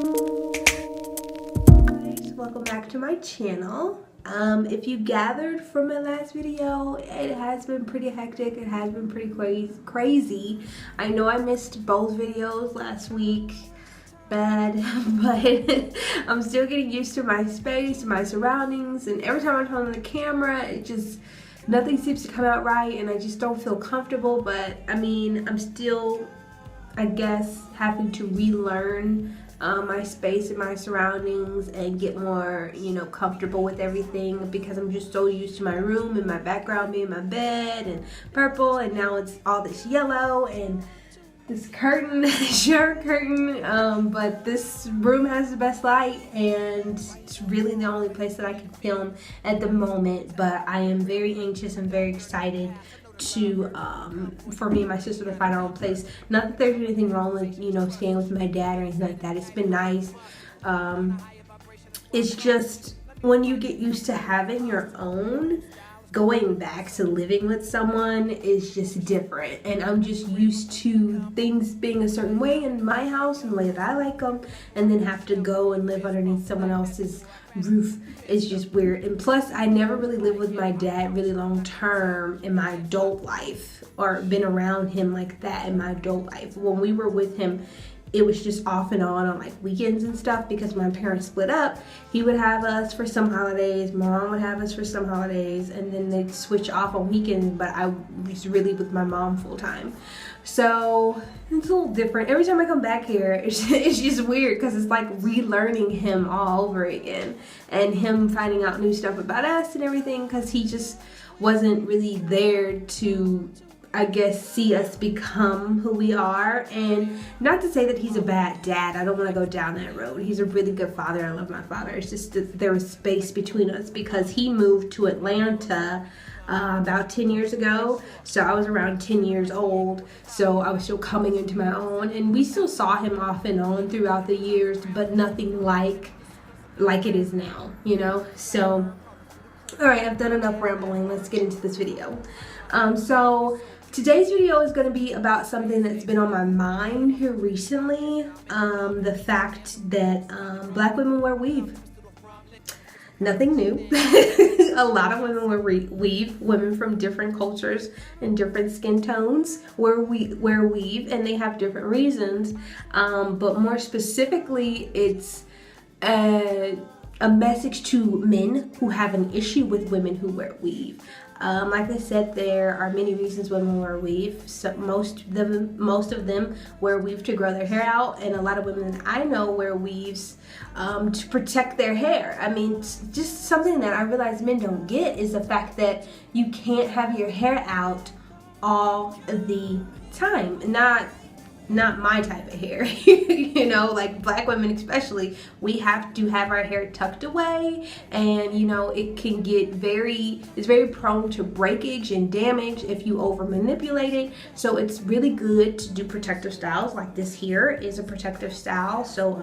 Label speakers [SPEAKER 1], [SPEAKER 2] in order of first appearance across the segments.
[SPEAKER 1] Guys, welcome back to my channel. If you gathered from my last video, it has been pretty hectic. It has been pretty crazy. I know I missed both videos last week. Bad, but I'm still getting used to my space, my surroundings, and every time I turn on the camera, it just, nothing seems to come out right, and I just don't feel comfortable. But I mean, I'm still, I guess, having to relearn my space and my surroundings and get more, comfortable with everything, because I'm just so used to my room and my background being my bed and purple, and now it's all this yellow and this curtain, shower curtain, but this room has the best light, and it's really the only place that I can film at the moment. But I am very anxious and very excited to for me and my sister to find our own place. Not that there's anything wrong with staying with my dad or anything like that. It's been nice. It's just when you get used to having your own, going back to living with someone is just different. And I'm just used to things being a certain way in my house and the way that I like them, and then have to go and live underneath someone else's roof is just weird. And plus, I never really lived with my dad really long term in my adult life, or been around him like that in my adult life. When we were with him, it was just off and on like weekends and stuff, because my parents split up. He would have us for some holidays, my mom would have us for some holidays, and then they'd switch off on weekends, but I was really with my mom full time. So it's a little different. Every time I come back here, it's just weird, because it's like relearning him all over again, and him finding out new stuff about us and everything, because he just wasn't really there to, I guess, see us become who we are. And not to say that he's a bad dad. I don't want to go down that road. He's a really good father. I love my father. It's just that there was space between us, because he moved to Atlanta about 10 years ago. So I was around 10 years old. So I was still coming into my own, and we still saw him off and on throughout the years, but nothing like it is now, So, all right, I've done enough rambling. Let's get into this video. So today's video is going to be about something that's been on my mind here recently. The fact that Black women wear weave. Nothing new. A lot of women wear weave. Women from different cultures and different skin tones wear weave, and they have different reasons. But more specifically, it's a message to men who have an issue with women who wear weave. Like I said, there are many reasons women wear weave. So most of them wear weave to grow their hair out, and a lot of women that I know wear weaves to protect their hair. I mean, just something that I realize men don't get is the fact that you can't have your hair out all the time. Not my type of hair. Like Black women especially, we have to have our hair tucked away, and it can get it's very prone to breakage and damage if you over manipulate it. So it's really good to do protective styles. Like this here is a protective style. So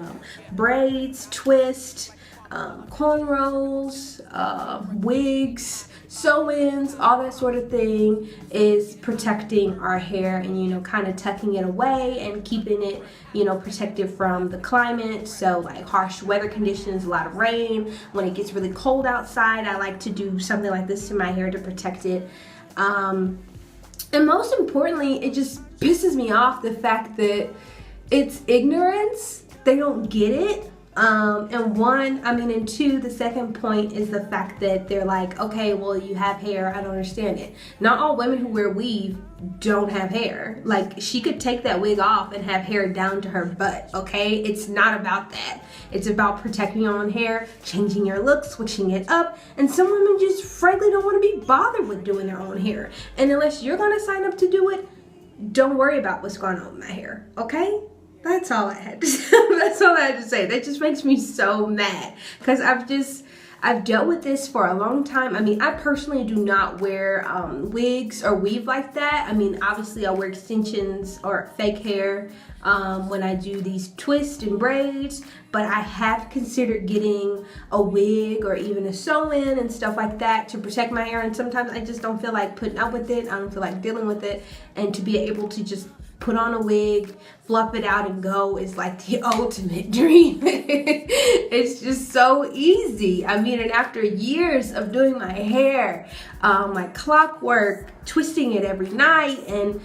[SPEAKER 1] braids, twist, cornrows, wigs, sew-ins, all that sort of thing is protecting our hair, and kind of tucking it away and keeping it protected from the climate. So like harsh weather conditions, a lot of rain, when it gets really cold outside, I like to do something like this to my hair to protect it. And most importantly, it just pisses me off the fact that it's ignorance. They don't get it. And two, the second point is the fact that they're like, okay, well, you have hair, I don't understand it. Not all women who wear weave don't have hair. Like, she could take that wig off and have hair down to her butt, okay? It's not about that. It's about protecting your own hair, changing your look, switching it up, and some women just frankly don't want to be bothered with doing their own hair. And unless you're gonna sign up to do it, don't worry about what's going on with my hair, okay? That's all I had to say. That's all I had to say. That just makes me so mad, because I've dealt with this for a long time. I mean, I personally do not wear wigs or weave like that. I mean, obviously I wear extensions or fake hair when I do these twists and braids, but I have considered getting a wig or even a sew-in and stuff like that to protect my hair, and sometimes I just don't feel like putting up with it. I don't feel like dealing with it, and to be able to just put on a wig, fluff it out and go is like the ultimate dream. It's just so easy. I mean, and after years of doing my hair, like clockwork, twisting it every night and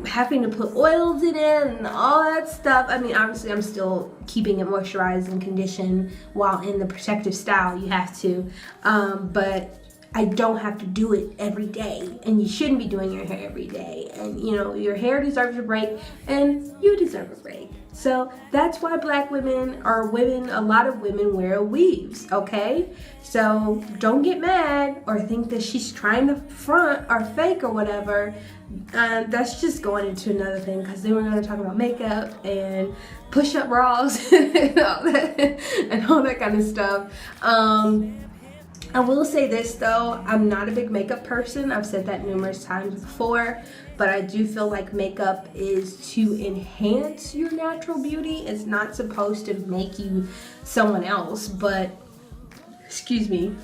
[SPEAKER 1] having to put oils in it and all that stuff. I mean, obviously I'm still keeping it moisturized and conditioned while in the protective style. You have to, but I don't have to do it every day, and you shouldn't be doing your hair every day. And you know, your hair deserves a break and you deserve a break. So that's why black women, or women, a lot of women wear weaves, okay? So don't get mad or think that she's trying to front or fake or whatever. That's just going into another thing, because then we're going to talk about makeup and push-up bras and all that kind of stuff. I will say this though, I'm not a big makeup person. I've said that numerous times before, but I do feel like makeup is to enhance your natural beauty. It's not supposed to make you someone else, but, excuse me,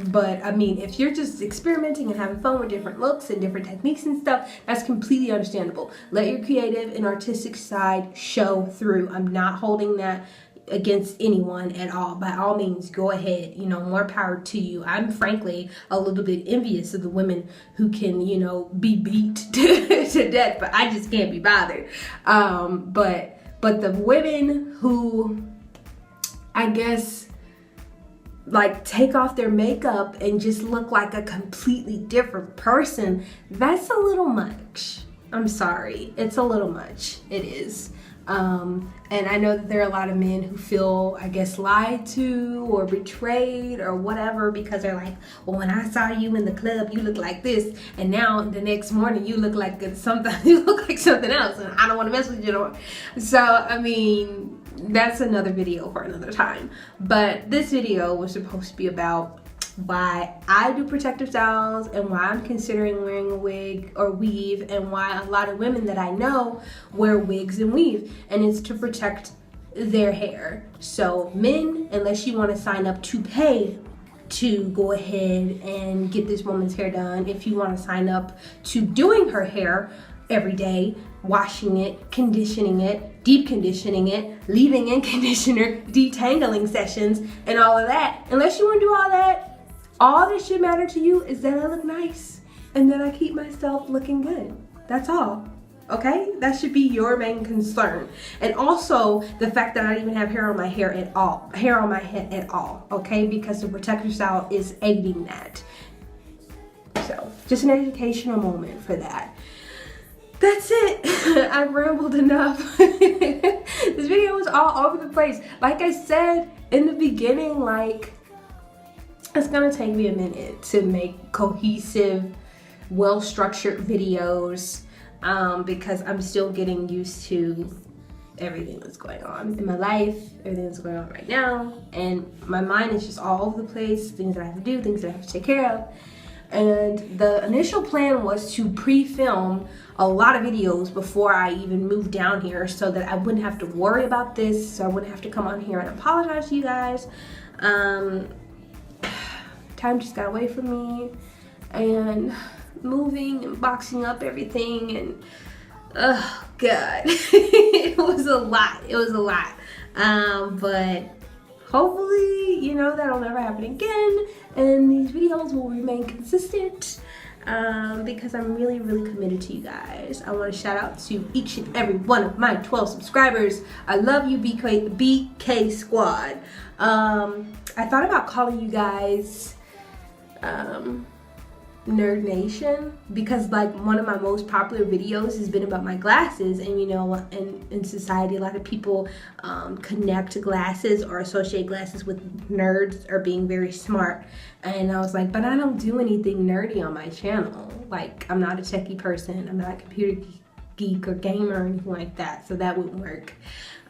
[SPEAKER 1] but I mean, if you're just experimenting and having fun with different looks and different techniques and stuff, that's completely understandable. Let your creative and artistic side show through. I'm not holding that against anyone at all. By all means, go ahead, you know, more power to you. I'm frankly a little bit envious of the women who can, you know, be beat to death, but I just can't be bothered. But the women who, I guess, like take off their makeup and just look like a completely different person, that's a little much. I'm sorry, it's a little much. It is. And I know that there are a lot of men who feel, I guess, lied to or betrayed or whatever, because they're like, well, when I saw you in the club, you look like this, and now the next morning you look like something, you look like something else, and I don't want to mess with you no more. So, I mean, that's another video for another time. But this video was supposed to be about why I do protective styles and why I'm considering wearing a wig or weave, and why a lot of women that I know wear wigs and weave, and it's to protect their hair. So men, unless you want to sign up to pay to go ahead and get this woman's hair done, if you want to sign up to doing her hair every day, washing it, conditioning it, deep conditioning it, leaving in conditioner, detangling sessions, and all of that, unless you want to do all that, all that should matter to you is that I look nice and that I keep myself looking good. That's all, okay? That should be your main concern. And also the fact that I don't even have hair on my hair at all, hair on my head at all, okay? Because the protective style is aiding that. So just an educational moment for that. That's it. I've rambled enough. This video was all over the place. Like I said in the beginning, like, it's gonna take me a minute to make cohesive, well-structured videos, because I'm still getting used to everything that's going on in my life, everything that's going on right now, and my mind is just all over the place, things that I have to do, things that I have to take care of. And the initial plan was to pre-film a lot of videos before I even moved down here, so that I wouldn't have to worry about this, so I wouldn't have to come on here and apologize to you guys. Time just got away from me, and moving and boxing up everything, and oh god, it was a lot. But hopefully, you know, that'll never happen again, and these videos will remain consistent, because I'm really committed to you guys. I want to shout out to each and every one of my 12 subscribers. I love you, BK Squad. I thought about calling you guys Nerd Nation, because like one of my most popular videos has been about my glasses, and you know, in society a lot of people connect glasses or associate glasses with nerds or being very smart, and I was like, but I don't do anything nerdy on my channel. Like, I'm not a techie person, I'm not a computer geek or gamer or anything like that, so that wouldn't work.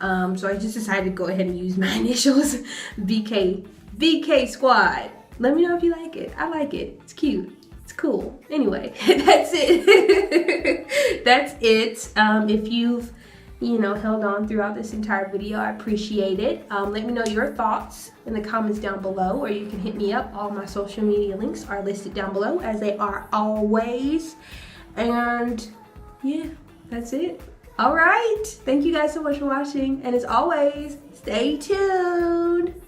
[SPEAKER 1] So I just decided to go ahead and use my initials, BK Squad. Let me know if you like it. I like it. It's cute. It's cool. Anyway, that's it. That's it. If you've, you know, held on throughout this entire video, I appreciate it. Let me know your thoughts in the comments down below, or you can hit me up. All my social media links are listed down below, as they are always. And yeah, that's it. All right. Thank you guys so much for watching. And as always, stay tuned.